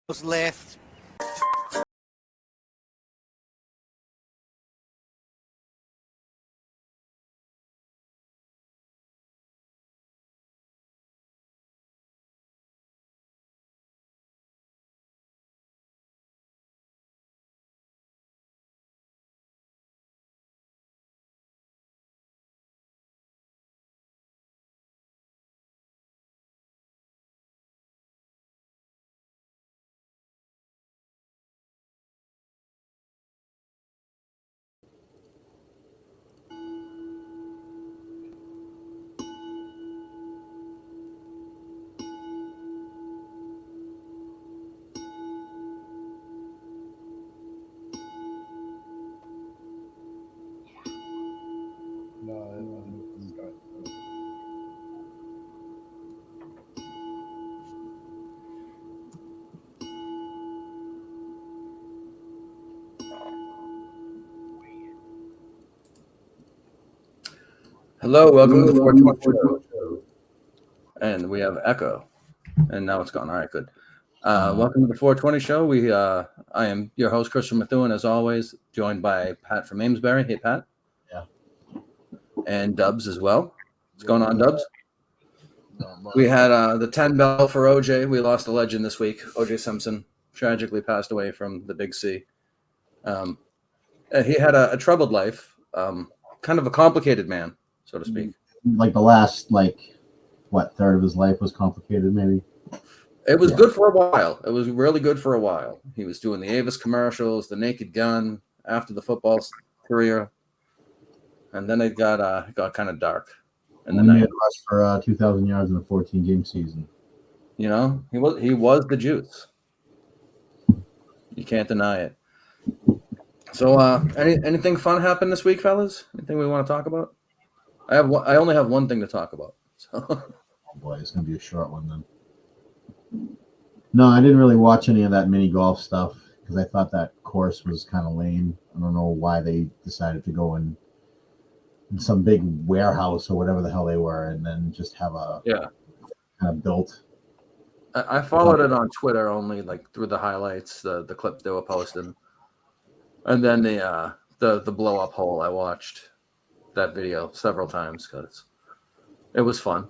left. Hello, welcome to the 420 show. And we have echo. And now it's gone. All right, good. Welcome to the 420 show. I am your host, Christian Methuen, as always, joined by Pat from Amesbury. Hey, Pat. Yeah. And Dubs as well. What's going on, Dubs? We had the 10 bell for OJ. We lost a legend this week. OJ Simpson tragically passed away from the Big C. He had a troubled life, kind of a complicated man, so to speak. Like the last, third of his life was complicated, maybe? It was good for a while. It was really good for a while. He was doing the Avis commercials, the Naked Gun, after the football career. And then it got kind of dark. And then he had rushed for 2,000 yards in a 14-game season. You know, he was the juice. You can't deny it. So, anything fun happened this week, fellas? Anything we want to talk about? I only have one thing to talk about. So. Oh boy, it's gonna be a short one then. No, I didn't really watch any of that mini golf stuff because I thought that course was kind of lame. I don't know why they decided to go in some big warehouse or whatever the hell they were, and then just have a kind of built. I followed it on Twitter only, like through the highlights, the clips they were posting, and then the blow up hole. I watched that video several times because it was fun.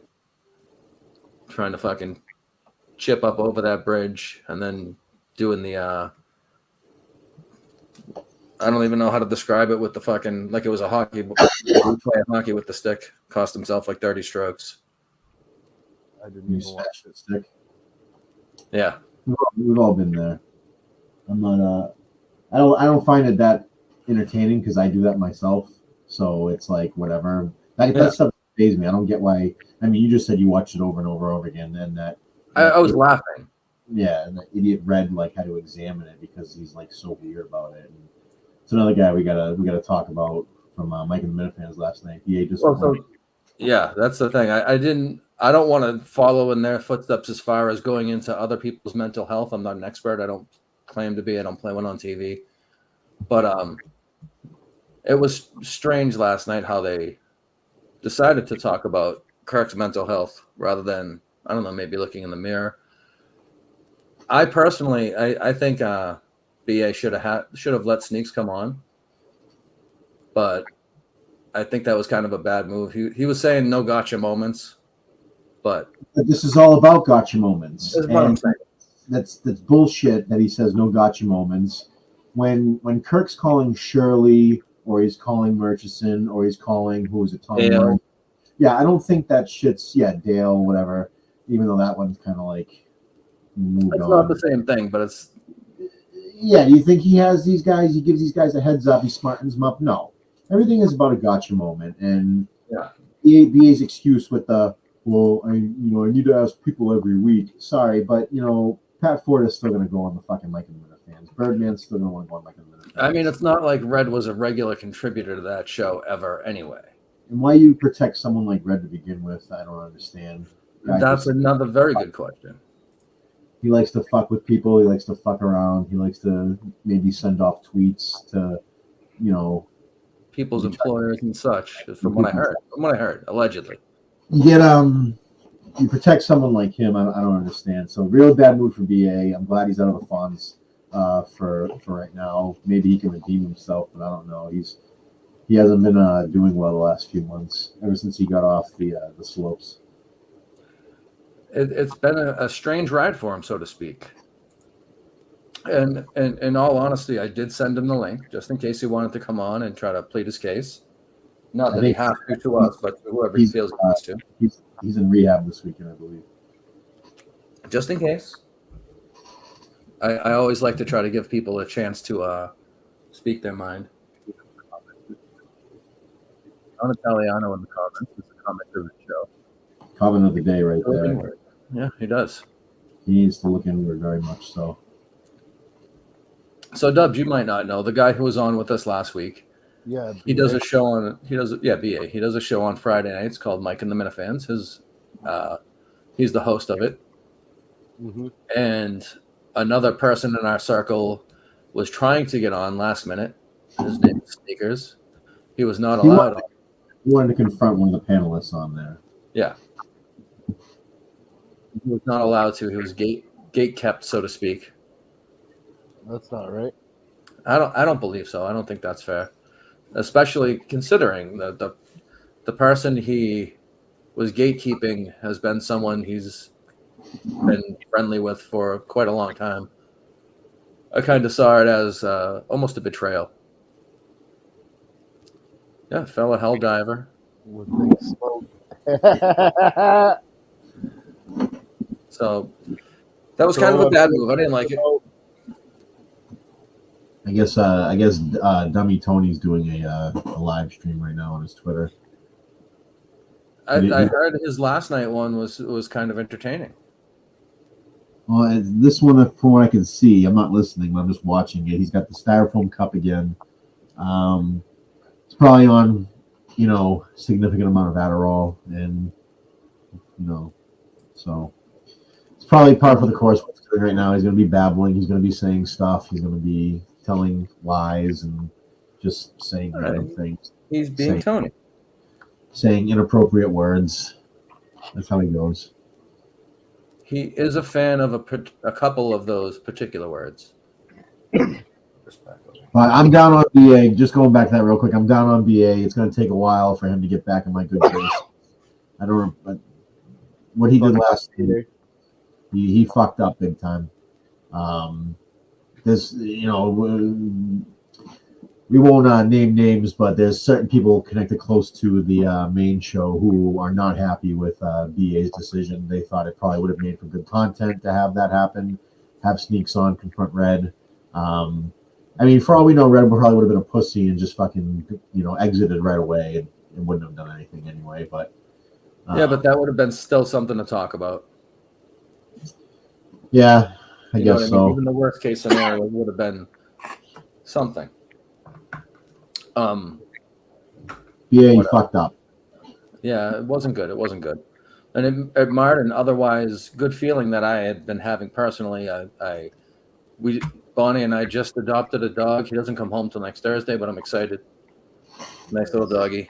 Trying to fucking chip up over that bridge and then doing the I don't even know how to describe it with the fucking, like it was a hockey, playing hockey with the stick, cost himself like 30 strokes. I didn't even watch the stick. Yeah. We've all been there. I'm not I don't find it that entertaining because I do that myself. So it's like whatever. That stuff pays me. I don't get why. I mean, you just said you watched it over and over and over again, and that I was laughing. Yeah, and that idiot Red had to examine it because he's so weird about it. And it's another guy we gotta talk about from Mike and the Minifans last night. Yeah, that's the thing. I don't want to follow in their footsteps as far as going into other people's mental health. I'm not an expert. I don't claim to be. I don't play one on TV. But it was strange last night how they decided to talk about Kirk's mental health rather than, I don't know, maybe looking in the mirror. I personally, I think BA should have let Sneaks come on, but I think that was kind of a bad move. He was saying no gotcha moments, but this is all about gotcha moments. That's what I'm saying. That's bullshit that he says no gotcha moments. When Kirk's calling Shirley or he's calling Murchison or he's calling Tom Dale. Yeah, I don't think that shit's Dale, whatever. Even though that one's kind of moved on. It's not the same thing, but it's. Yeah, do you think he has these guys? He gives these guys a heads up. He smartens them up. No, everything is about a gotcha moment. And BA's excuse with the I need to ask people every week. Sorry, but Pat Ford is still going to go on the fucking Mike and the Minifans. Birdman's still going to want to go on Mike and the Minifans. I mean, it's not like Red was a regular contributor to that show ever, anyway. And why you protect someone like Red to begin with, I don't understand. That's another very good question. He likes to fuck with people. He likes to fuck around. He likes to maybe send off tweets to, people's employers and such. From what I heard, allegedly. You get you protect someone like him. I don't understand. So real bad move for BA. I'm glad he's out of the funds for right now. Maybe he can redeem himself, but I don't know. He hasn't been doing well the last few months ever since he got off the slopes. It's been a strange ride for him, so to speak. And in all honesty, I did send him the link just in case he wanted to come on and try to plead his case. Not that he has to us, but to whoever he feels he needs to. He's in rehab this weekend, I believe. Just in case. I always like to try to give people a chance to speak their mind. Don Italiano in the comments is a comment of the show. Comment of the day right there. Yeah, he does. He needs to look inward very much so. So Dubs, you might not know the guy who was on with us last week. Yeah, he does a show on BA. He does a show on Friday nights called Mike and the Minifans. He's the host of it. Mm-hmm. And another person in our circle was trying to get on last minute. His name is Sneakers. He was not allowed. He wanted to confront one of the panelists on there. Yeah. He was not allowed to. He was gate kept, so to speak. That's not right. I don't believe so. I don't think that's fair. Especially considering the person he was gatekeeping has been someone he's been friendly with for quite a long time. I kind of saw it as almost a betrayal. Yeah, fellow hell diver. With big smoke. So that was kind of a bad move. I didn't like it. I guess Dummy Tony's doing a live stream right now on his Twitter. I heard his last night one was kind of entertaining. Well, this one, from what I can see, I'm not listening, but I'm just watching it. He's got the styrofoam cup again. It's probably on, significant amount of Adderall, and so it's probably par for the course what he's doing right now. He's going to be babbling. He's going to be saying stuff. He's going to be telling lies and just saying random things. He's being Tony. Saying inappropriate words. That's how he goes. He is a fan of a couple of those particular words. But I'm down on BA. Just going back to that real quick. I'm down on BA. It's going to take a while for him to get back in my good grace. I don't know what he did last year. He fucked up big time. We won't name names, but there's certain people connected close to the main show who are not happy with BA's decision. They thought it probably would have made for good content to have that happen, have Sneaks on, confront Red. For all we know, Red probably would have been a pussy and just fucking, exited right away and wouldn't have done anything anyway. But but that would have been still something to talk about. Yeah, I guess so. Even the worst case scenario would have been something. BA fucked up. Yeah, it wasn't good. It wasn't good. And it marred an otherwise good feeling that I had been having personally. Bonnie and I just adopted a dog. He doesn't come home till next Thursday, but I'm excited. Nice little doggy.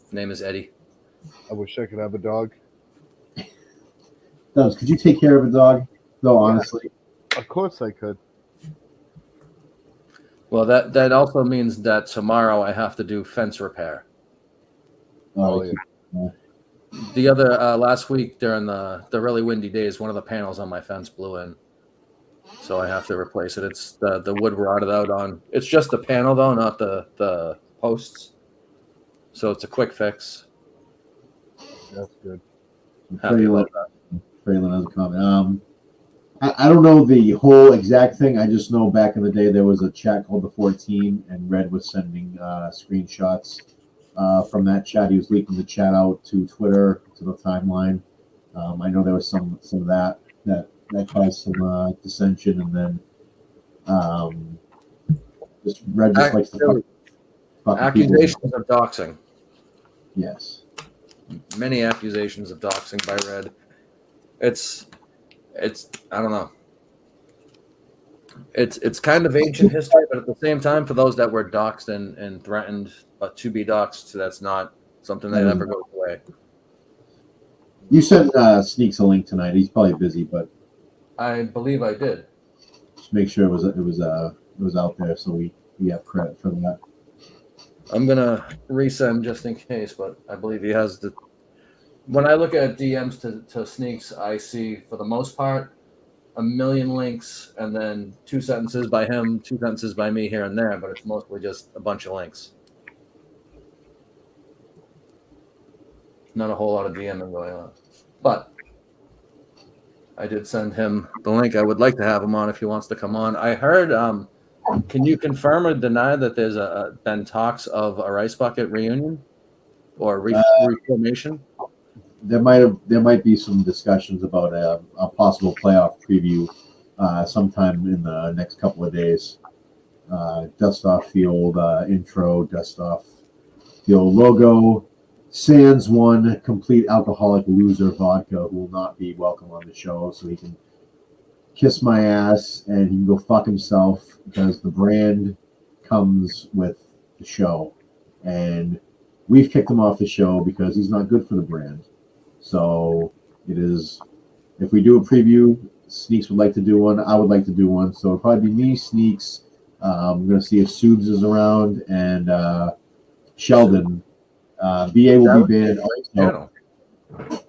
His name is Eddie. I wish I could have a dog. Dubs, could you take care of a dog? No, honestly. Of course I could. Well, that also means that tomorrow I have to do fence repair. Oh, yeah. The other last week during the really windy days, one of the panels on my fence blew in, so I have to replace it. It's the wood rotted out on. It's just the panel though, not the posts. So it's a quick fix. That's good. Happy about that. Braylon has a comment. I don't know the whole exact thing. I just know back in the day there was a chat called the 14, and Red was sending screenshots from that chat. He was leaking the chat out to Twitter, to the timeline. I know there was some of that caused some dissension, and then Red just likes to fuck accusations of doxing. Yes. Many accusations of doxing by Red. It's I don't know. It's kind of ancient history, but at the same time, for those that were doxed and threatened to be doxed, that's not something that ever goes away. You sent Sneaks a link tonight. He's probably busy, but I believe I did. just make sure it was out there so we have credit for that. I'm gonna resend just in case, but I believe he has the. When I look at DMs to Sneaks, I see for the most part a million links and then 2 sentences by him, 2 sentences by me here and there, but it's mostly just a bunch of links. Not a whole lot of DMing going on. But I did send him the link. I would like to have him on if he wants to come on. I heard, can you confirm or deny that there's been talks of a Rice Bucket reunion or reformation? There might be some discussions about a possible playoff preview sometime in the next couple of days. Dust off the old intro, dust off the old logo. Sans one complete alcoholic loser vodka who will not be welcome on the show, so he can kiss my ass and he can go fuck himself because the brand comes with the show. And we've kicked him off the show because he's not good for the brand. So it is, if we do a preview, Sneaks would like to do one. I would like to do one. So it'll probably be me, Sneaks. I'm going to see if Subes is around and Sheldon. BA will be banned. So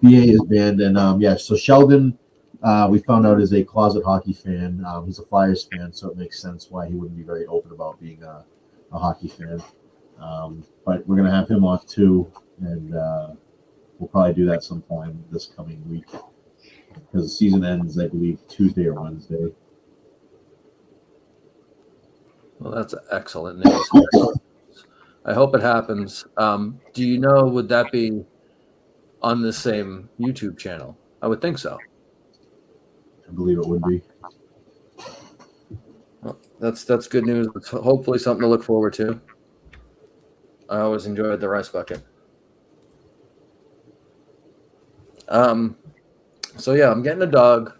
BA is banned. And so Sheldon, we found out, is a closet hockey fan. He's a Flyers fan, so it makes sense why he wouldn't be very open about being a hockey fan. But we're going to have him on too. And we'll probably do that sometime this coming week because the season ends, I believe, Tuesday or Wednesday. Well, that's excellent news. I hope it happens. Do you know, would that be on the same YouTube channel? I would think so. I believe it would be. Well, that's good news. It's hopefully something to look forward to. I always enjoyed the Rice Bucket. So yeah, I'm getting a dog.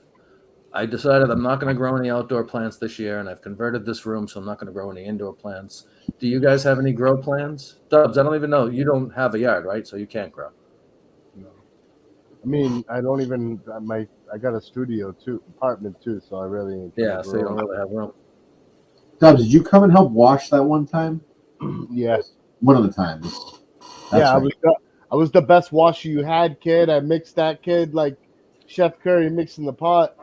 I decided I'm not going to grow any outdoor plants this year, and I've converted this room, so I'm not going to grow any indoor plants. Do you guys have any grow plans? Dubs, I don't even know. You don't have a yard, right? So you can't grow. No. I mean, I don't even. I got a studio too, apartment too, so I really. Yeah, so you don't really have room. Dubs, did you come and help wash that one time? Yes. One of the times. Yeah, right. I was the best washer you had, kid. I mixed that kid like Chef Curry mixing the pot.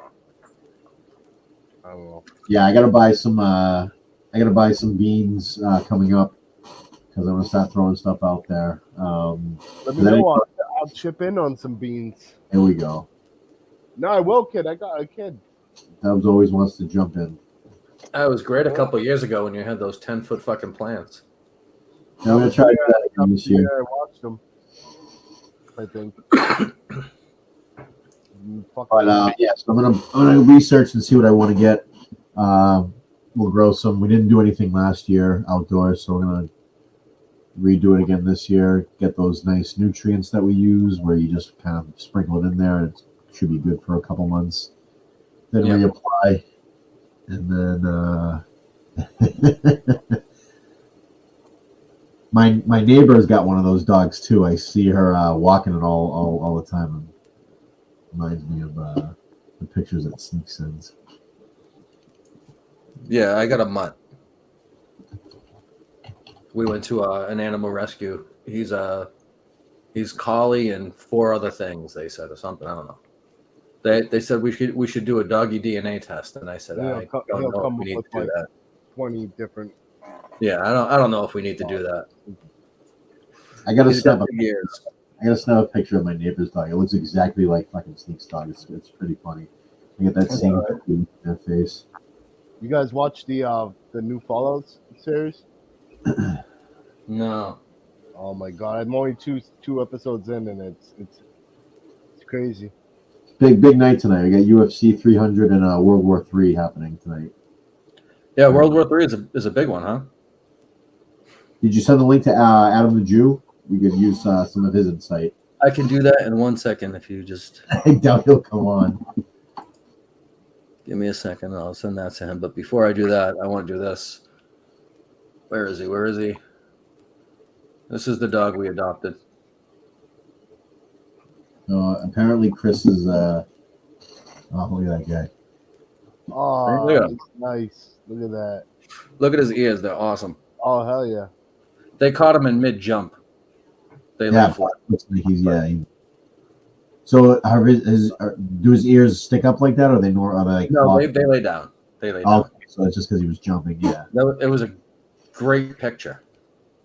I don't know. Yeah, I gotta buy some beans coming up because I'm gonna start throwing stuff out there. Let me know. I'll chip in on some beans. There we go. No, I will, kid. I got a kid. Dubs always wants to jump in. That was great a couple of years ago when you had those 10-foot fucking plants. I'm gonna try to do that again this year. Yeah, I watched them. I think. But so I'm gonna research and see what I want to get. We'll grow some. We didn't do anything last year outdoors, so we're gonna redo it again this year. Get those nice nutrients that we use, where you just kind of sprinkle it in there, and it should be good for a couple months. Then reapply, and then my neighbor's got one of those dogs too. I see her walking it all the time. And reminds me of the pictures that Sneak sends. Yeah, I got a mutt. We went to an animal rescue. He's collie and 4 other things, they said, or something. I don't know. They said we should do a doggy DNA test, and I said I don't know if we need to do that. 20 different. Yeah, I don't know if we need to do that. I gotta snap a picture of my neighbor's dog. It looks exactly like fucking Sneak's dog. It's pretty funny. I get that same in their face. You guys watch the new Fallout series? No. Oh my god! I'm only two episodes in, and it's crazy. Big night tonight. We got UFC 300 and World War 3 happening tonight. Yeah, World War 3 is a big one, huh? Did you send the link to Adam the Jew? We could use some of his insight. I can do that in 1 second if you just. I doubt he'll come on. Give me a second. I'll send that to him. But before I do that, I want to do this. Where is he? This is the dog we adopted. Apparently, Chris is. Oh, look at that guy. Oh, Yeah. nice. Look at that. Look at his ears; they're awesome. Oh, hell yeah. They caught him in mid jump. They lay Yeah, flat. looks like he's so do his ears stick up like that, or are they like? No, they lay down. They lay down. Okay, so it's just because he was jumping. Yeah, It was a great picture.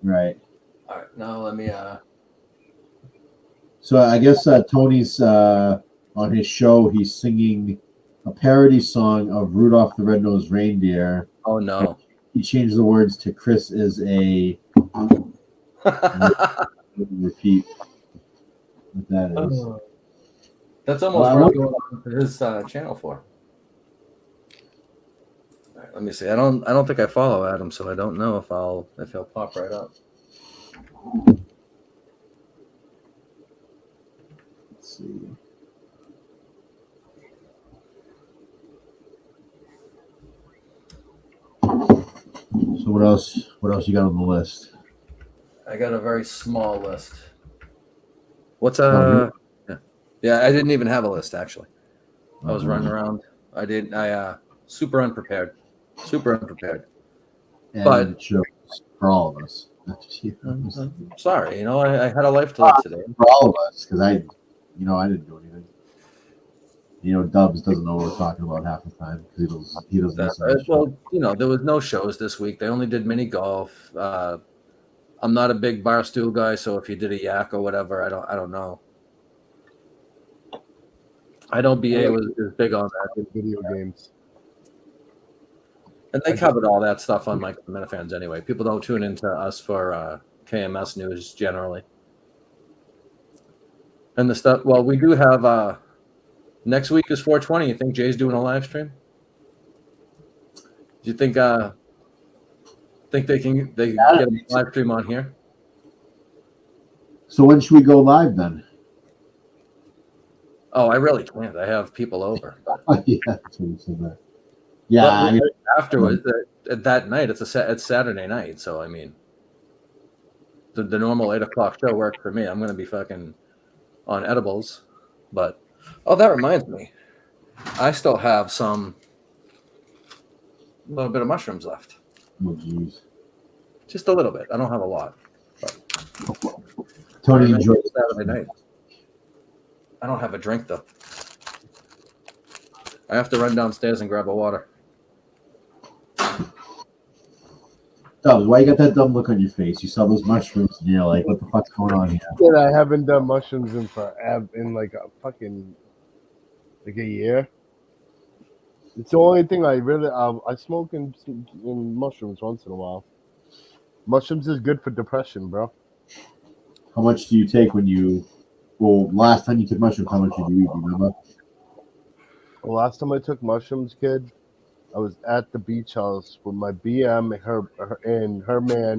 right. All right, now let me. So I guess Tony's on his show. He's singing a parody song of Rudolph the Red-Nosed Reindeer. Oh no. He changed the words to "Chris is a." Repeat what that is. That's almost worth going on to his channel for. All right, let me see. I don't think I follow Adam, so I don't know if he'll pop right up. Let's see. So what else? What else you got on the list? I got a very small list. What's Oh, yeah, I didn't even have a list actually. I was Uh-huh. running around. I super unprepared. Super unprepared. And But- it shows for all of us. Not just you. Sorry, I had a life to live today. For all of us, because I didn't do anything. Dubs doesn't know what we're talking about half the time because he doesn't listen to the show. Well, there was no shows this week. They only did mini golf. I'm not a big barstool guy, so if you did a yak or whatever, I don't know. I know BA was big on that. Video games. And they covered all that stuff on Mike Minifans anyway. People don't tune into us for KMS news generally. And the stuff, well, we do have, next week is 420. You think Jay's doing a live stream? Do you think they can get a live stream on here? So when should we go live then? Oh, I really can't. I have people over. Yeah, that's what he said that. Yeah, I mean, Afterwards, that night, it's Saturday night. So, I mean, the normal 8 o'clock show worked for me. I'm going to be fucking on edibles. But, that reminds me. I still have a little bit of mushrooms left. oh geez. Just a little bit. I don't have a lot. Tony enjoyed it. Saturday night. I don't have a drink, though. I have to run downstairs and grab a water. Dubs, why you got that dumb look on your face? You saw those mushrooms and you're like, what the fuck's going on here? Dude, I haven't done mushrooms in like a fucking like a year. It's the only thing I really I smoke in mushrooms once in a while. Mushrooms is good for depression, bro. How much do you take last time you took mushrooms, how much did you eat? Do you remember? The last time I took mushrooms, kid, I was at the beach house with my BM, her man,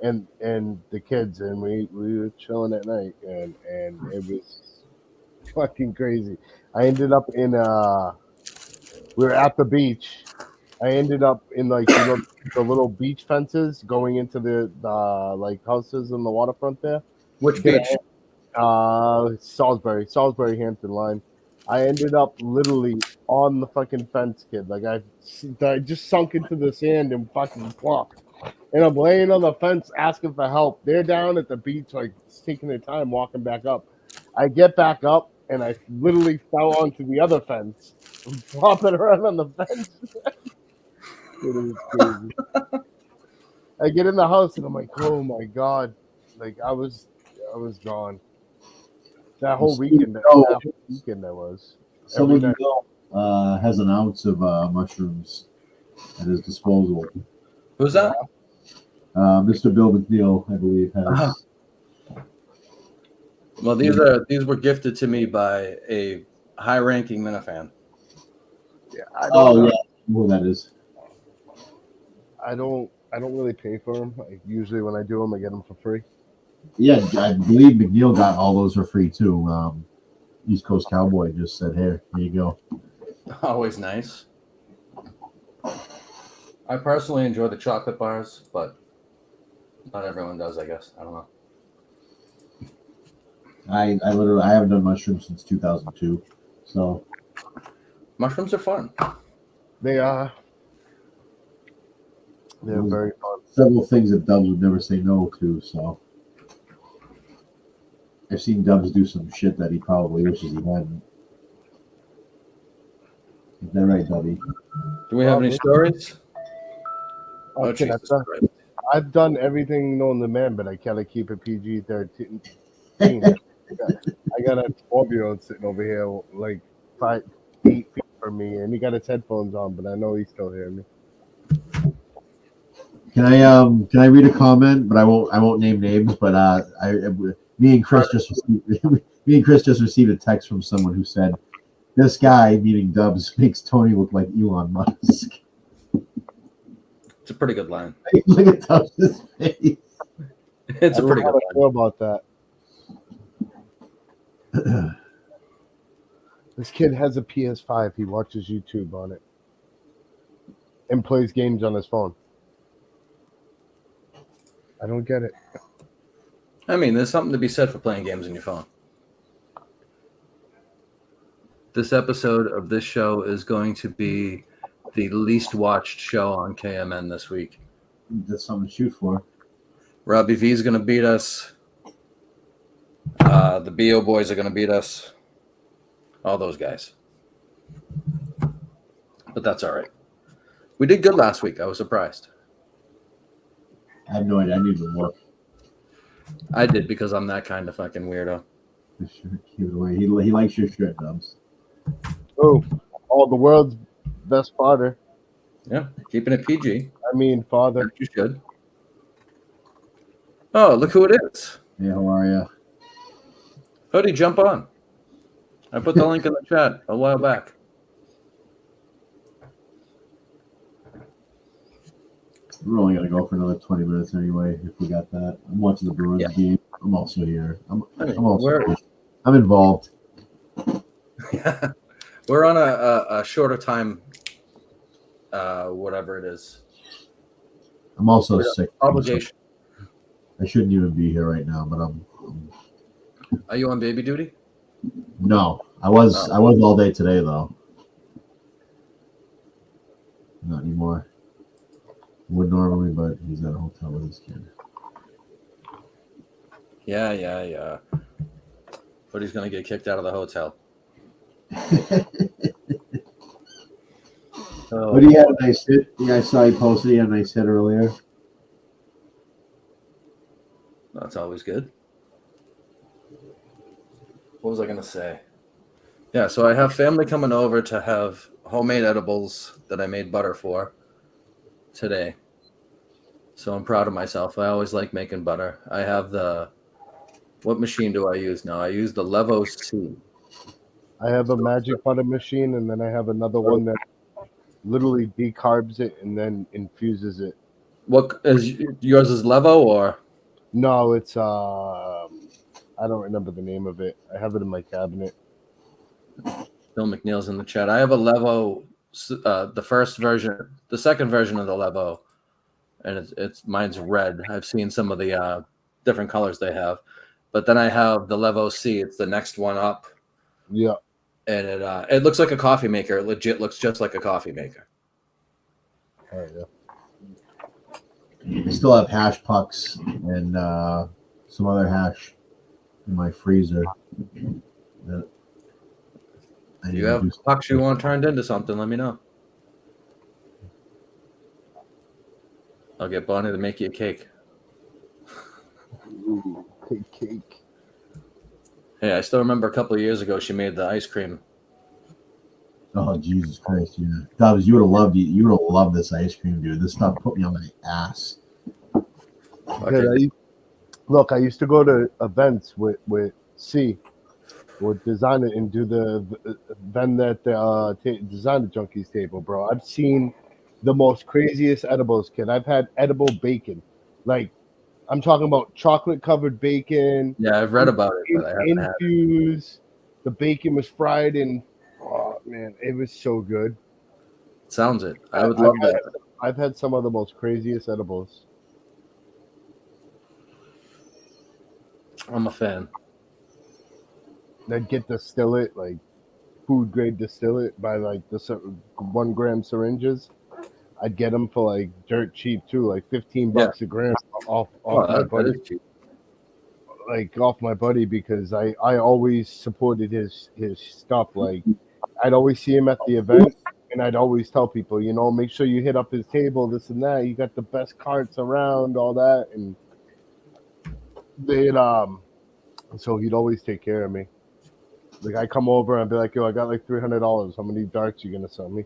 and the kids, and we were chilling at night, and it was fucking crazy. I ended up we were at the beach. I ended up in like the little beach fences going into the like houses in the waterfront there. Which beach? Salisbury, Hampton line. I ended up literally on the fucking fence, kid. Like I just sunk into the sand and fucking plopped. And I'm laying on the fence asking for help. They're down at the beach, like taking their time walking back up. I get back up and I literally fell onto the other fence, flopping around on the fence. It was crazy. I get in the house and I'm like, oh my god, like I was gone. That whole weekend, I was. Someone you know has an ounce of mushrooms at his disposal. Who's that? Mr. Bill McNeil, I believe, has. Well, these were gifted to me by a high-ranking Minifan. Yeah, Yeah, I know who that is. I don't really pay for them. Like, usually when I do them, I get them for free. Yeah, I believe McNeil got all those for free too. East Coast Cowboy just said, "Here you go." Always nice. I personally enjoy the chocolate bars, but not everyone does, I guess. I don't know. I haven't done mushrooms since 2002. So Mushrooms are fun. They are. They're very fun. Several things that Dubs would never say no to. So I've seen Dubs do some shit that he probably wishes he hadn't. Is that right, Dubby? Do we have any stories? Oh, Okay, Jesus Christ. I've done everything known to man, but I gotta keep it PG-13. I got a 12-year-old sitting over here, like 8 feet from me, and he got his headphones on, but I know he's still hearing me. Can I read a comment? But I won't name names. But me and Chris just received a text from someone who said, "This guy," meaning Dubs, makes Tony look like Elon Musk. It's a pretty good line. Look at Dubs' face. It's a pretty good line. I feel about that. This kid has a PS5. He watches YouTube on it and plays games on his phone. I don't get it. I mean, there's something to be said for playing games on your phone. This episode of this show is going to be the least watched show on KMN this week. That's something to shoot for. Robbie V is going to beat us. The BO boys are going to beat us. All those guys. But that's all right. We did good last week. I was surprised. I have no idea. I need to look. I did because I'm that kind of fucking weirdo. Keep it away. He likes your shirt, Dubs. Oh, the world's best father. Yeah, keeping it PG. I mean, father. You should. Oh, look who it is. Hey, how are you? Hoodie, jump on. I put the link in the chat a while back. We're only gonna go for another 20 minutes anyway. If we got that, I'm watching the Bruins game. I'm also here. I'm involved. Yeah, we're on a shorter time. Whatever it is. I'm also sick. Obligation. I shouldn't even be here right now, but I'm. Are you on baby duty? No, I was all day today though. Not anymore. Would normally, but he's at a hotel with his kid. Yeah. But he's gonna get kicked out of the hotel. But he had a nice hit. Yeah, I saw he posted. He had a nice hit earlier. That's always good. What was I gonna say? Yeah, so I have family coming over to have homemade edibles that I made butter for today. So I'm proud of myself. I always like making butter. I have what machine do I use now? I use the Levo C. I have a magic butter machine, and then I have another one that literally decarbs it and then infuses it. What is yours? Is Levo or? No, it's I don't remember the name of it. I have it in my cabinet. Bill McNeil's in the chat. I have a Levo, the first version, the second version of the Levo, and it's mine's red. I've seen some of the different colors they have, but then I have the Levo C. It's the next one up. Yeah, and it looks like a coffee maker. It legit looks just like a coffee maker. oh yeah. I still have hash pucks and some other hash in my freezer. If you have pucks you want turned into something, let me know. I'll get Bonnie to make you a cake. Ooh, cake. Hey, I still remember a couple of years ago she made the ice cream. Oh Jesus Christ! Yeah, Dobbs, you would have loved it. You would have loved this ice cream, dude. This stuff put me on my ass. Okay. I used to go to events with C, would design it and do the vend at the design the junkies table, bro. I've seen the most craziest edibles, kid. I've had edible bacon, like I'm talking about chocolate covered bacon. Yeah, I've read about it, but I haven't had it. Infused. The bacon was fried in. Oh man, it was so good. Sounds it. I would love that. I've had some of the most craziest edibles. I'm a fan. I'd get distillate, like food grade distillate, by like the 1 gram syringes. I'd get them for like dirt cheap too, like $15 a gram off my that buddy, is cheap. like off my buddy, because I always supported his stuff. Like I'd always see him at the event, and I'd always tell people, make sure you hit up his table, this and that. You got the best carts around, all that, and they'd so he'd always take care of me. Like I come over and I'd be like, yo, I got like $300. How many darts you gonna sell me?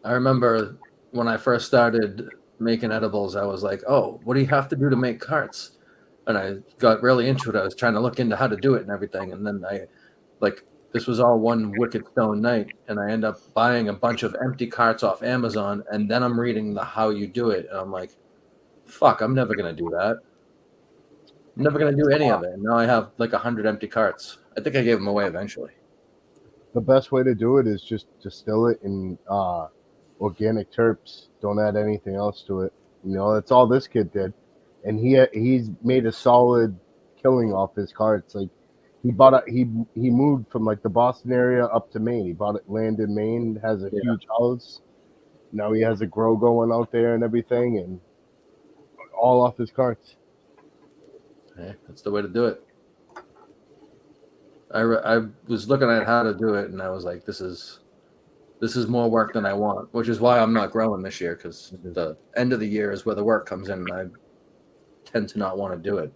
I remember when I first started making edibles, I was like, oh, what do you have to do to make carts? And I got really into it. I was trying to look into how to do it and everything. And then this was all one wicked stone night. And I end up buying a bunch of empty carts off Amazon. And then I'm reading the how you do it. And I'm like, fuck, I'm never going to do that. I'm never going to do any of it. And now I have like 100 empty carts. I think I gave them away eventually. The best way to do it is just distill it in organic terps. Don't add anything else to it. That's all this kid did, and he's made a solid killing off his carts. Like he moved from like the Boston area up to Maine. He bought it land in Maine, has a huge house. Now he has a grow going out there and everything, and all off his carts. Yeah, that's the way to do it. I was looking at how to do it, and I was like, this is more work than I want, which is why I'm not growing this year, because the end of the year is where the work comes in, and I tend to not want to do it.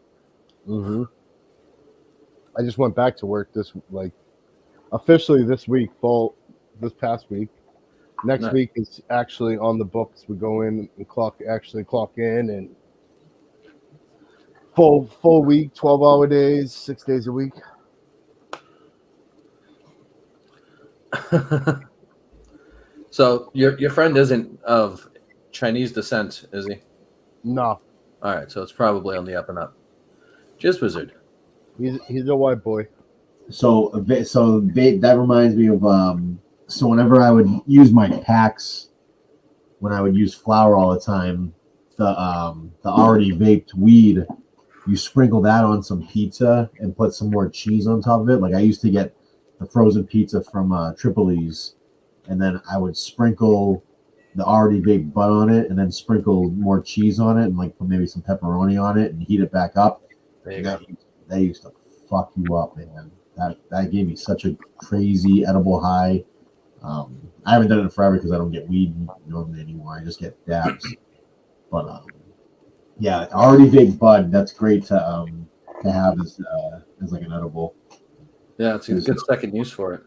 Mm-hmm. I just went back to work officially this past week. Next week is actually on the books. We go in and clock in, and full week, 12-hour days, 6 days a week. So your friend isn't of Chinese descent, is he? No. All right, so it's probably on the up and up. Jizz Wizard. He's a white boy. So that reminds me of so whenever I would use my packs, when I would use flour all the time, the already vaped weed, you sprinkle that on some pizza and put some more cheese on top of it. Like I used to get the frozen pizza from Tripoli's, and then I would sprinkle the already baked bun on it, and then sprinkle more cheese on it, and like put maybe some pepperoni on it, and heat it back up. There you go. That used to fuck you up, man. That gave me such a crazy edible high. I haven't done it forever because I don't get weed normally anymore. I just get dabs. But yeah, already baked bud. That's great to have as like an edible. Yeah, it's a good second use for it.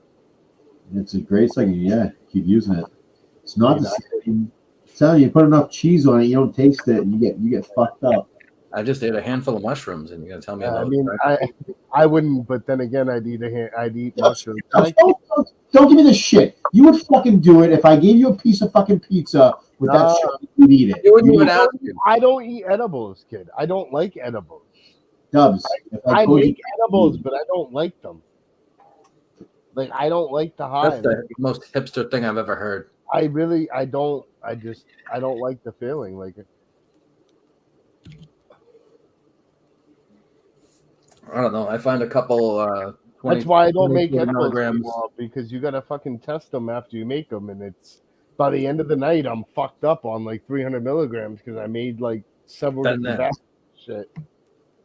It's a great second. Yeah, keep using it. It's not the same. I'm telling you, put enough cheese on it, you don't taste it, and you get fucked up. I just ate a handful of mushrooms, and you're gonna tell me about I mean, it, right? I wouldn't, but then again, I'd eat mushrooms. Don't give me this shit. You would fucking do it if I gave you a piece of fucking pizza with that shit. You'd eat it. You wouldn't even ask you. I don't eat edibles, kid. I don't like edibles. Dubs. I make edibles, but I don't like them. Like I don't like the high. That's the most hipster thing I've ever heard. I don't like the feeling. Like I don't know. I find a couple. That's why I don't make 20 edibles milligrams. anymore, because you gotta fucking test them after you make them, and it's by the end of the night I'm fucked up on like 300 milligrams because I made like several different batches of shit.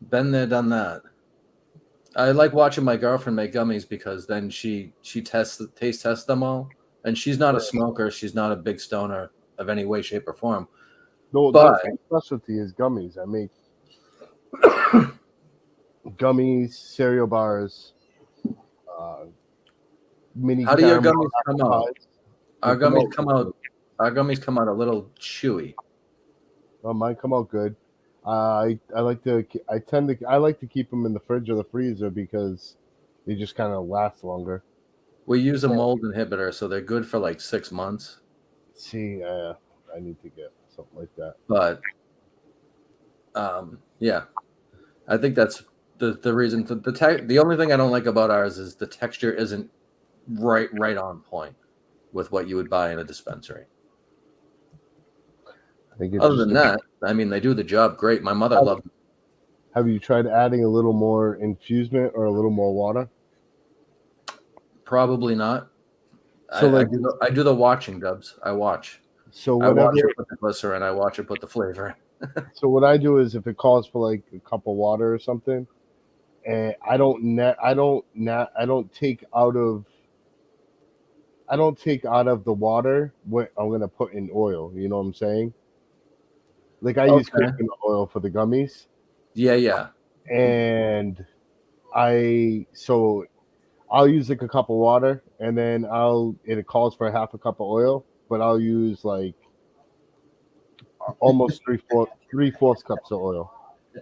Been there, done that. I like watching my girlfriend make gummies because then she taste tests them all, and she's not a smoker. She's not a big stoner of any way, shape, or form. No, but my specialty is gummies. I make gummies, cereal bars, mini. How do your gummies come out? Our gummies come out. Our gummies come out a little chewy. Oh, mine come out good. I like to keep them in the fridge or the freezer because they just kind of last longer. We use a mold inhibitor, so they're good for like 6 months. See, I need to get something like that. But yeah, I think that's the reason. The only thing I don't like about ours is the texture isn't right on point with what you would buy in a dispensary. Other than that, I mean, they do the job great. My mother loved them. Have you tried adding a little more infusement or a little more water? Probably not. So like, I do the watching, Dubs. I watch. so I watch whatever. it put the glycerin. I watch it put the flavor in. So what I do is if it calls for like a cup of water or something, and I don't take out of the water what I'm gonna put in oil. You know what I'm saying? Like I use Okay. coconut oil for the gummies, Yeah. and I'll use like a cup of water, and then it calls for half a cup of oil, but I'll use like almost three-fourths cups of oil.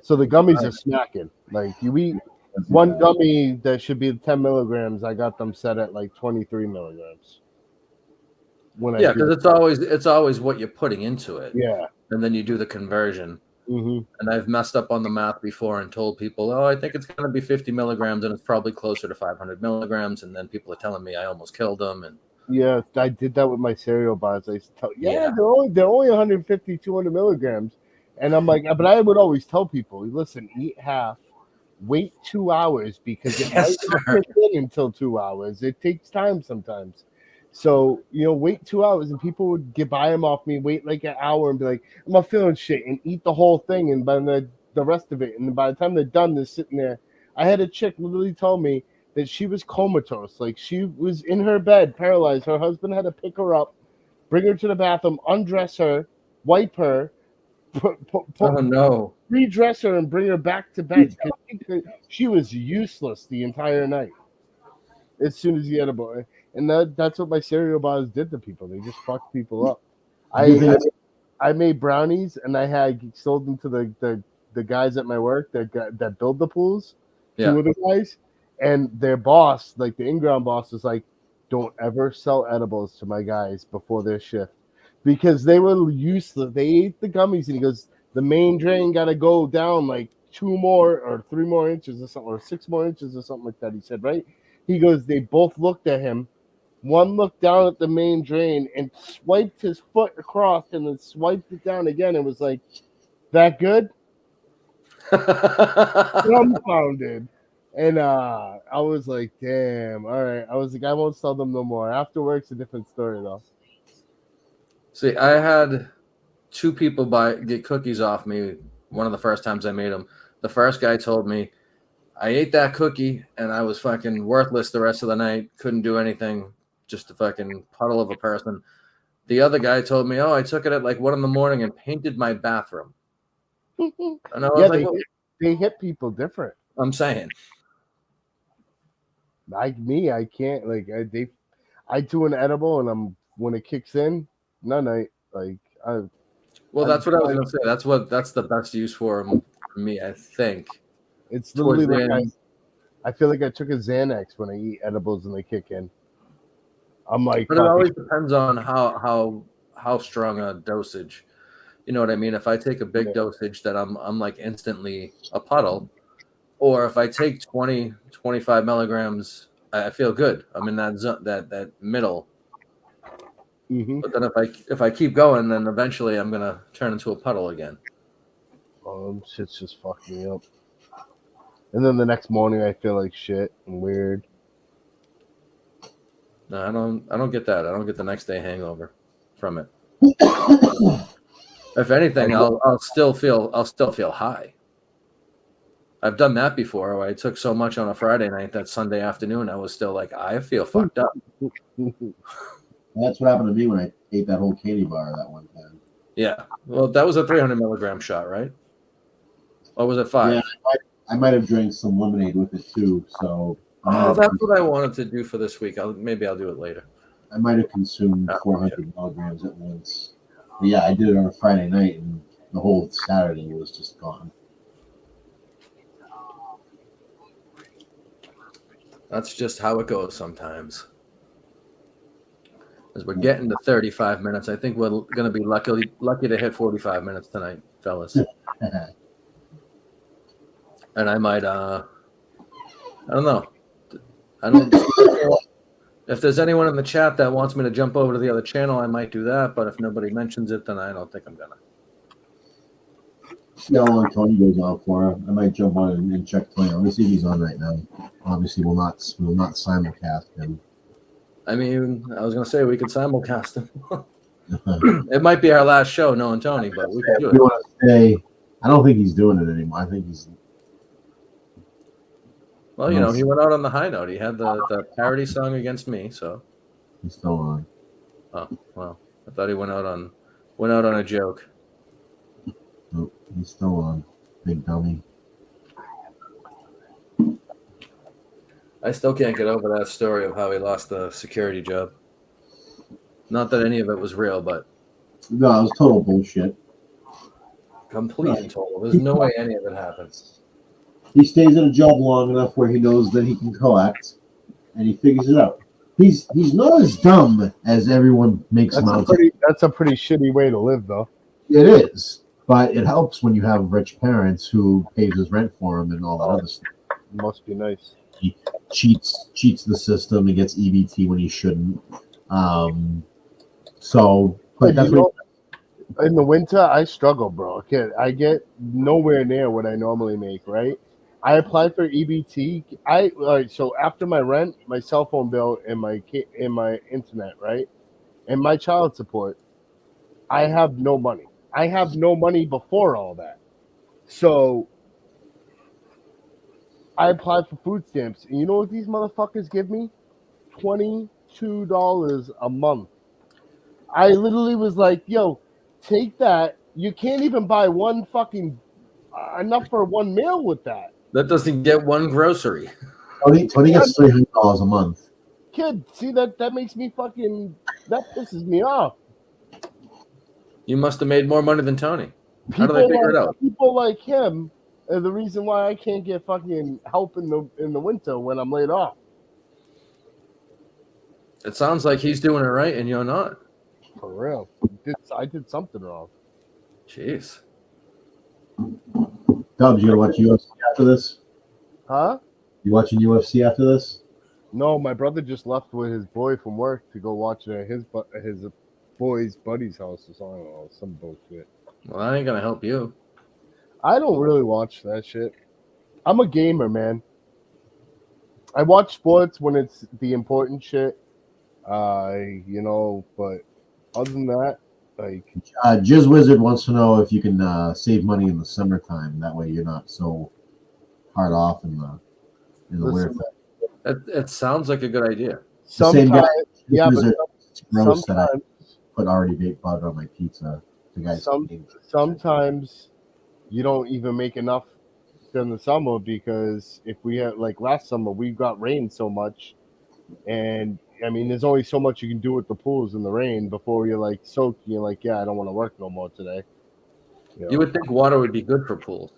So the gummies are smacking. Like you eat one gummy that should be 10 milligrams. I got them set at like 23 milligrams. Yeah, because it's always what you're putting into it. Yeah. And then you do the conversion. Mm-hmm. And I've messed up on the math before and told people, oh, I think it's going to be 50 milligrams, and it's probably closer to 500 milligrams. And then people are telling me I almost killed them. And yeah, I did that with my cereal bars. I used to tell, they're only 150, 200 milligrams. And I'm like, but I would always tell people, listen, eat half, wait 2 hours because it might not kick in until 2 hours. It takes time sometimes. So, wait 2 hours, and people would buy them off me, wait like an hour and be like, I'm not feeling shit, and eat the whole thing, and by the rest of it. And by the time they're done, they're sitting there. I had a chick literally tell me that she was comatose. Like she was in her bed, paralyzed. Her husband had to pick her up, bring her to the bathroom, undress her, wipe her, oh no, redress her, and bring her back to bed. She was useless the entire night. As soon as he had a boy, and that's what my cereal bars did to people. They just fucked people up. I made brownies, and I had sold them to the guys at my work that build the pools. Yeah. 2 of the guys, and their boss, like the in-ground boss, was like, "Don't ever sell edibles to my guys before their shift," because they were useless. They ate the gummies, and he goes, "The main drain got to go down like 2 more or 3 more inches or something, or 6 more inches or something like that." He said, right? He goes, they both looked at him. One looked down at the main drain and swiped his foot across, and then swiped it down again, and was like, "That good?" Dumbfounded. And I was like, damn, all right. I was like, I won't sell them no more. After work's a different story though. See, I had 2 people get cookies off me one of the first times I made them. The first guy told me I ate that cookie and I was fucking worthless the rest of the night. Couldn't do anything. Just a fucking puddle of a person. The other guy told me, oh, I took it at like 1 a.m. and painted my bathroom. And I was like, they hit people different. I'm saying. Like me, I can't I do an edible, and when it kicks in, none. Well, that's what I was gonna say. That's the best use for me, I think. It's literally like I feel like I took a Xanax when I eat edibles and they kick in. I'm like, but it always depends on how strong a dosage. You know what I mean? If I take a big dosage, that I'm like instantly a puddle, or if I take 20, 25 milligrams, I feel good. I'm in that middle. Mm-hmm. But then if I keep going, then eventually I'm gonna turn into a puddle again. Shit's just fucked me up. And then the next morning I feel like shit and weird. No, I don't get that. I don't get the next day hangover from it. If anything, I'll still feel high. I've done that before. Where I took so much on a Friday night that Sunday afternoon I was still like, I feel fucked up. That's what happened to me when I ate that whole candy bar that one time. Yeah. Well, that was a 300 milligram shot, right? Or was it 5? Yeah, I might have drank some lemonade with it too. So that's what I wanted to do for this week. Maybe I'll do it later. I might have consumed 400 milligrams at once. But yeah, I did it on a Friday night, and the whole Saturday was just gone. That's just how it goes sometimes. As we're getting to 35 minutes, I think we're going to be lucky to hit 45 minutes tonight, fellas. And I might, I don't know. If there's anyone in the chat that wants me to jump over to the other channel, I might do that. But if nobody mentions it, then I don't think I'm gonna. See how long Tony goes on for. I might jump on and check Tony. Let me see if he's on right now. Obviously, we'll not simulcast him. I mean, I was gonna say we could simulcast him. It might be our last show, knowing Tony, but we could do If you it. want to say, I don't think he's doing it anymore. I think he's. Well, you know, he went out on the high note. He had the parody song against me, so. He's still on. Oh well, I thought he went out on a joke. Nope, he's still on. Big dummy. I still can't get over that story of how he lost the security job. Not that any of it was real, but No, it was total bullshit. complete and total. There's no way any of it happens. He stays at a job long enough where he knows that he can collect, and he figures it out. He's not as dumb as everyone makes him out. That's a pretty shitty way to live, though. It is, but it helps when you have rich parents who pays his rent for him and all that other stuff. Must be nice. He cheats the system. He gets EBT when he shouldn't. But that's what. In the winter, I struggle, bro. I get nowhere near what I normally make, right? I applied for EBT. All right, so after my rent, my cell phone bill, and my internet, right, and my child support, I have no money. I have no money before all that. So I applied for food stamps, and you know what these motherfuckers give me? $22 a month. I literally was like, "Yo, take that. You can't even buy one fucking enough for one meal with that." That doesn't get one grocery. Tony gets $300 a month. Kid, see that makes me that pisses me off. You must have made more money than Tony. How do they figure it out? People like him are the reason why I can't get fucking help in the winter when I'm laid off. It sounds like he's doing it right and you're not. For real. I did something wrong. Jeez. Dubs, you gonna watch UFC after this? Huh? You watching UFC after this? No, my brother just left with his boy from work to go watch his boy's buddy's house or something. I don't know, some bullshit. Well, that ain't gonna help you. I don't really watch that shit. I'm a gamer, man. I watch sports when it's the important shit. But other than that, like Jizz Wizard wants to know if you can save money in the summertime. That way, you're not so hard off in the winter. It sounds like a good idea. Same guy. Yeah, but it's gross that I put already baked butter on my pizza. The guy. Sometimes you don't even make enough during the summer because if we had like last summer, we got rain so much, and I mean, there's only so much you can do with the pools in the rain before you're like soaked. And you're like, yeah, I don't want to work no more today. You would think water would be good for pools.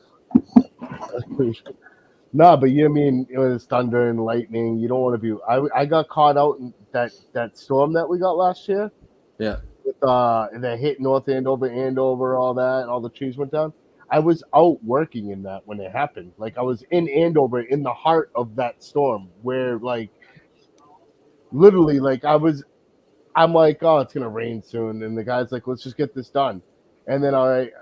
No, but you mean it was thunder and lightning. You don't want to be. I got caught out in that storm that we got last year. Yeah. With that hit North Andover, all that, and all the trees went down. I was out working in that when it happened. Like I was in Andover, in the heart of that storm, where like literally, like I'm like, oh, it's gonna rain soon, and the guy's like, let's just get this done. And then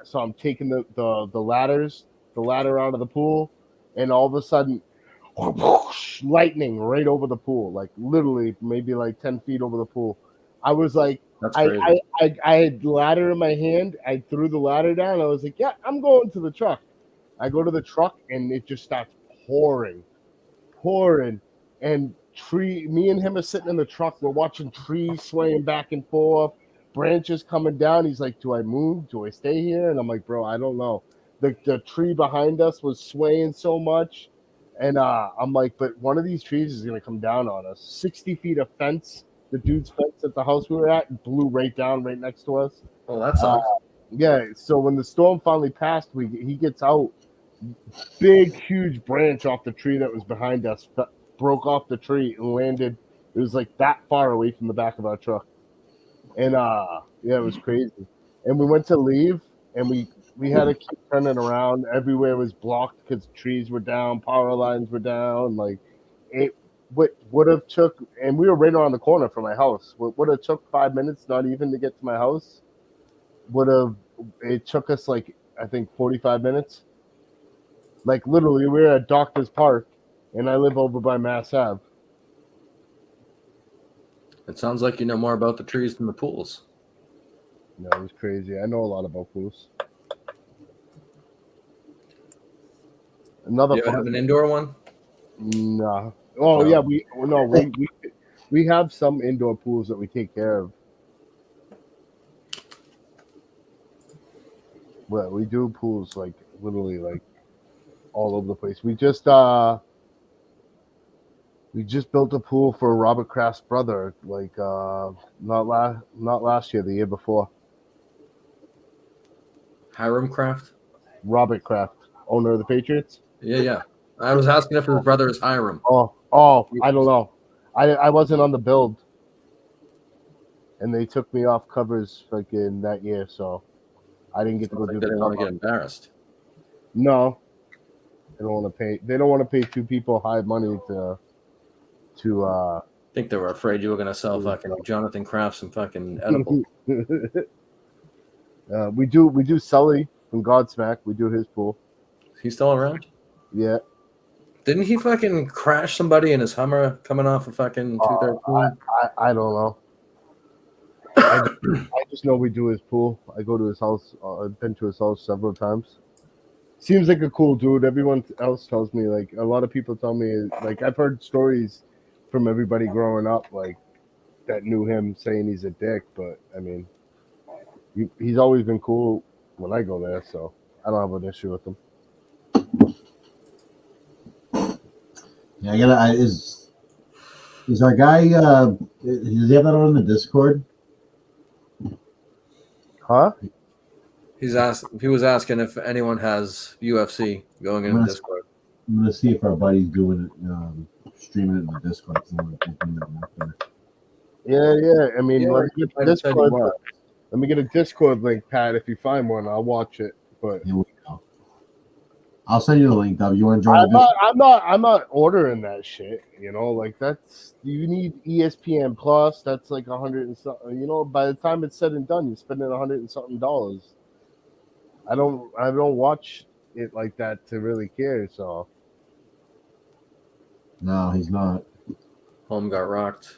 so I'm taking the ladder out of the pool, and all of a sudden, whoosh, lightning right over the pool, like literally maybe like 10 feet over the pool. I was like, That's crazy. I had the ladder in my hand. I threw the ladder down. I was like, yeah, I'm going to the truck. I go to the truck, and it just starts pouring, and me and him are sitting in the truck. We're watching trees swaying back and forth, branches coming down. He's like, do I move? Do I stay here? And I'm like, bro, I don't know. The tree behind us was swaying so much. And I'm like, but one of these trees is going to come down on us. 60 feet of fence, the dude's fence at the house we were at, blew right down right next to us. Well, that sucks. Yeah, so when the storm finally passed, he gets out. Big, huge branch off the tree that was behind us broke off the tree and landed. It was like that far away from the back of our truck. And yeah, it was crazy. And we went to leave, and we had to keep turning around. Everywhere was blocked because trees were down, power lines were down. Like it would have took, and we were right around the corner from my house. What would have took 5 minutes, not even to get to my house, it took us like I think 45 minutes. Like literally, we're at Doctor's Park, and I live over by Mass Ave. It sounds like you know more about the trees than the pools. No, it was crazy. I know a lot about pools. Another You ever have fun. an indoor one? Nah. Oh No. yeah, we have some indoor pools that we take care of. Well, we do pools like literally like all over the place. We just built a pool for Robert Kraft's brother, like not last year, the year before. Hiram Craft? Robert Kraft, owner of the Patriots. Yeah. I was asking if his brother is Hiram. Oh, I don't know. I wasn't on the build, and they took me off covers like in that year, so I didn't get to go They do didn't the want to cover. get embarrassed. No, they don't want to pay. They don't want to pay two people high money to. I think they were afraid you were going to sell fucking Jonathan Kraft some fucking edible. We do Sully from Godsmack. We do his pool. He's still around? Yeah. Didn't he fucking crash somebody in his Hummer coming off of fucking 213? I don't know. I just know we do his pool. I go to his house. I've been to his house several times. Seems like a cool dude. Everyone else tells me, like, a lot of people tell me, like, I've heard stories from everybody growing up, like, that knew him saying he's a dick. But I mean, he's always been cool when I go there, so I don't have an issue with him. Yeah, is our guy? Does he have that on the Discord? Huh? He was asking if anyone has UFC going in Discord. I'm gonna see if our buddy's doing it, streaming it in the Discord. Yeah. I mean, Yeah, let me get I the said he Discord. was. Let me get a Discord link, Pat. If you find one, I'll watch it. But Here we go. I'll send you the link, Dub. You want to join the Discord? I'm not ordering that shit. You know, like that's you need ESPN Plus. That's like $100 and something. You know, by the time it's said and done, you're spending $100 and something. I don't watch it like that to really care. So No, he's not. Home got rocked.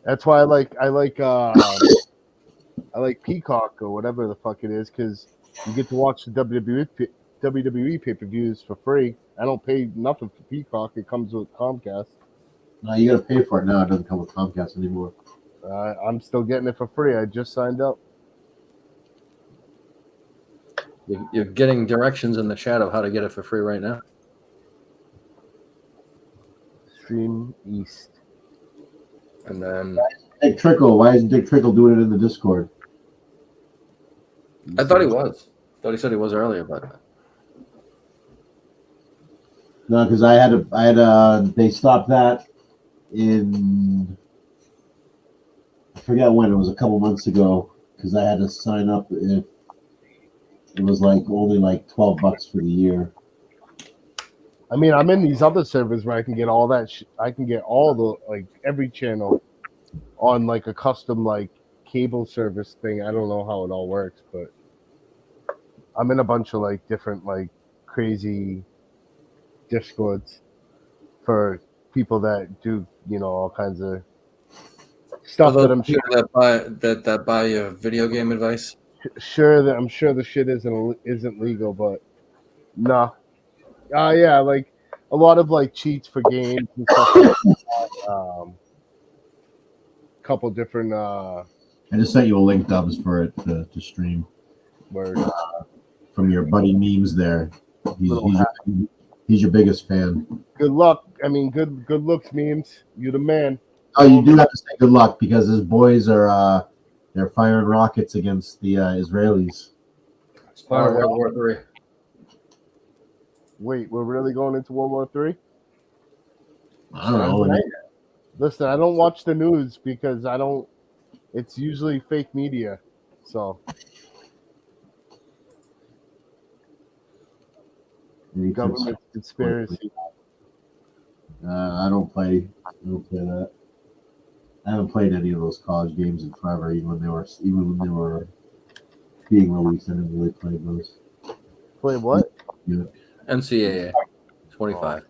that's why I like Peacock or whatever the fuck it is, because you get to watch the WWE pay-per-views for free. I don't pay nothing for Peacock. It comes with Comcast. No, you gotta pay for it now. It doesn't come with Comcast anymore. I'm still getting it for free. I just signed up. You're getting directions in the chat of how to get it for free right now. Stream East. And then Dick Trickle. Why isn't Dick Trickle doing it in the Discord? I thought he was. Thought he said he was earlier, but No, because they stopped that in, I forget when, it was a couple months ago, because I had to sign up if it was like only like $12 for the year. I mean, I'm in these other servers where I can get all that. I can get all the like every channel on like a custom like cable service thing. I don't know how it all works, but I'm in a bunch of like different like crazy Discords for people that do all kinds of stuff that I'm sure that buy you video game advice. I'm sure the shit isn't legal, but no. Yeah, like a lot of like cheats for games and stuff like that. Couple different I just sent you a link, Dubs, for it to stream. words. From your buddy Memes there. He's your biggest fan. Good luck. I mean, good looks, Memes. You the man. Oh, you do have to say good luck because his boys are they're firing rockets against the Israelis. World War III. Wait, we're really going into World War III? I don't know. Listen, I don't watch the news because I don't. It's usually fake media, so. Government conspiracy. I don't play that. I haven't played any of those college games in forever. Even when they were being released, I didn't really play those. Play what? NCAA 25.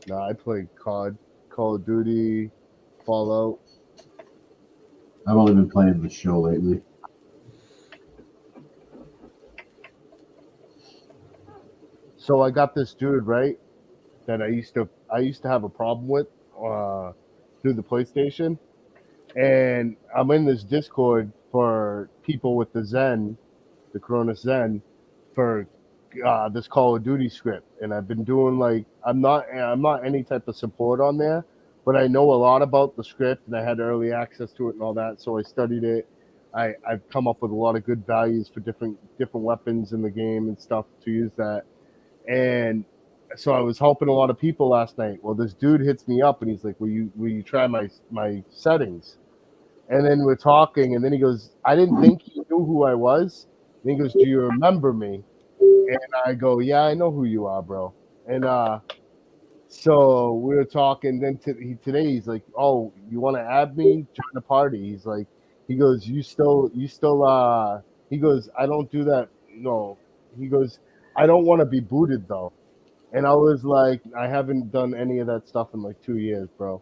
No, I play COD, Call of Duty, Fallout. I've only been playing the show lately. So I got this dude, right, that I used to have a problem with through the PlayStation, and I'm in this Discord for people with the Zen, the Corona Zen, for this Call of Duty script, and I've been doing like I'm not any type of support on there, but I know a lot about the script, and I had early access to it and all that, so I studied it. I've come up with a lot of good values for different weapons in the game and stuff to use that. And so I was helping a lot of people last night. Well, this dude hits me up and he's like, will you try my settings? And then we're talking, and then he goes, I didn't think you knew who I was. And he goes, do you remember me? And I go, yeah, I know who you are, bro. And so we were talking. Then today he's like, oh, you want to add me? Join the party. He's like, he goes, you still he goes, I don't do that. No, he goes, I don't want to be booted though. And I was like, I haven't done any of that stuff in like 2 years, bro.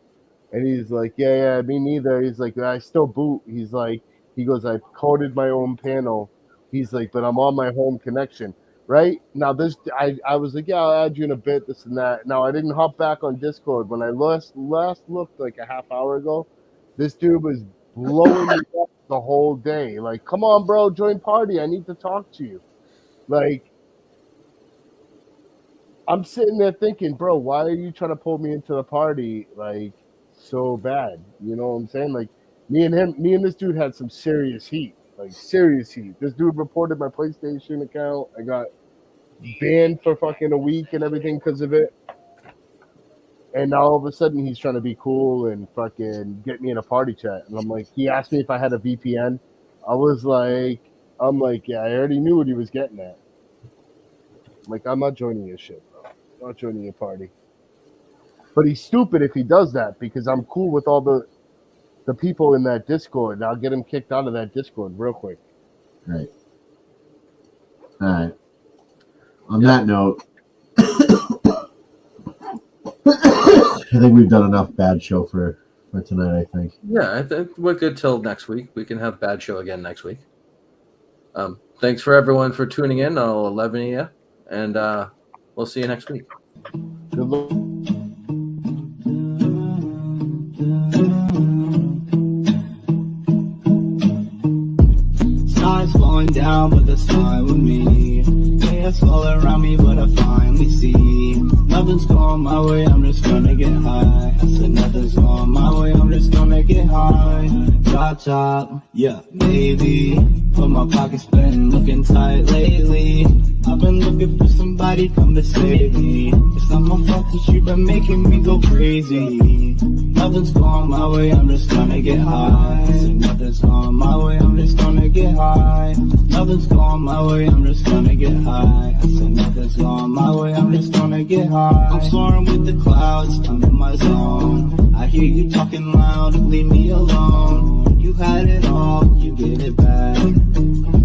And he's like, yeah, me neither. He's like, I still boot. He's like, he goes, I coded my own panel. He's like, but I'm on my home connection. Right now, I was like, yeah, I'll add you in a bit, this and that. Now I didn't hop back on Discord. When I last looked like a half hour ago, this dude was blowing me up the whole day. Like, come on, bro, join party. I need to talk to you. Like, I'm sitting there thinking, bro, why are you trying to pull me into the party like so bad? You know what I'm saying? Like, me and this dude had some serious heat. Like, serious heat. This dude reported my PlayStation account. I got banned for fucking a week and everything because of it. And now all of a sudden he's trying to be cool and fucking get me in a party chat. And I'm like, he asked me if I had a VPN. I'm like, yeah, I already knew what he was getting at. Like, I'm not joining your shit, bro. I'm not joining your party. But he's stupid if he does that because I'm cool with all the people in that Discord. And I'll get him kicked out of that Discord real quick. Right. All right. On that note, I think we've done enough bad show for tonight, I think. Yeah, I think we're good till next week. We can have bad show again next week. Thanks for everyone for tuning in. I'll 11 you, and we'll see you next week. Good luck. Stars falling down, but that's fine with me. Chaos all around me, but I finally see nothing's going my way, I'm just gonna get high. I said nothing's going my way, I'm just gonna get high. Top, yeah, maybe. But my pocket's been looking tight lately. I've been looking for somebody come to save me. It's not my fault that you've been making me go crazy. Nothing's going my way, I'm just gonna get high. I said nothing's going my way, I'm just gonna get high. Nothing's going my way, I'm just gonna get high. I said nothing's going my way, I'm just gonna get high. I'm soaring with the clouds, I'm in my zone. I hear you talking loud, leave me alone. You had it all, you get it back.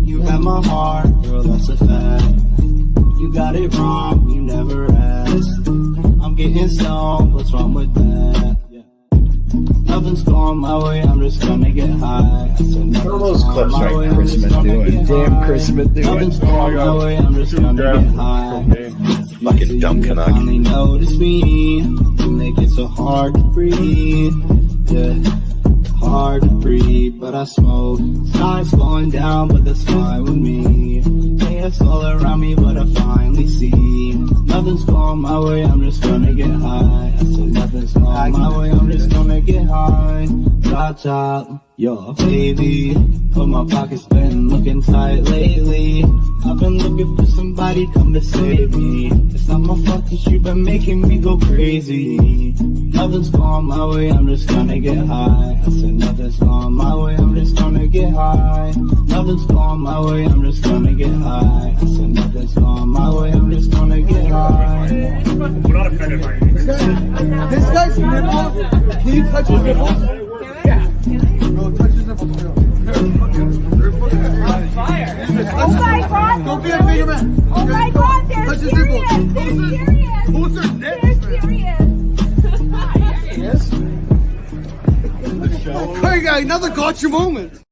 You had my heart, girl, that's a fact. You got it wrong, you never asked. I'm getting stoned, what's wrong with that? Nothing's going my way, I'm just gonna get high. What are those clips right Chris Smith doing? Damn Chris Smith doing. Nothing's going my way, I'm just gonna get high. Fucking dumb Canuck. Finally notice me, you make it so hard to breathe. Yeah, hard to breathe, but I smoke. Stars falling down, but that's fine with me. Chaos all around me, but I finally see nothing's going my way, I'm just gonna get high. I said nothing's going my way, I'm just gonna get high. Top, yo, baby. But my pocket's been looking tight lately. I've been looking for somebody come to save me. It's not my fault that you've been making me go crazy. Nothing's going my way, I'm just gonna get high. I said nothing's going my way, I'm just gonna get high. Nothing's going my way, I'm just gonna get high. I said nothing's going my way, I'm just gonna get high. This guy's nipple. Can you touch his nipples? Yeah. No, touch his nipples. On fire. Oh my God. Don't be a bigger man. Oh my Who's her next? Hey, guy, another gotcha moment.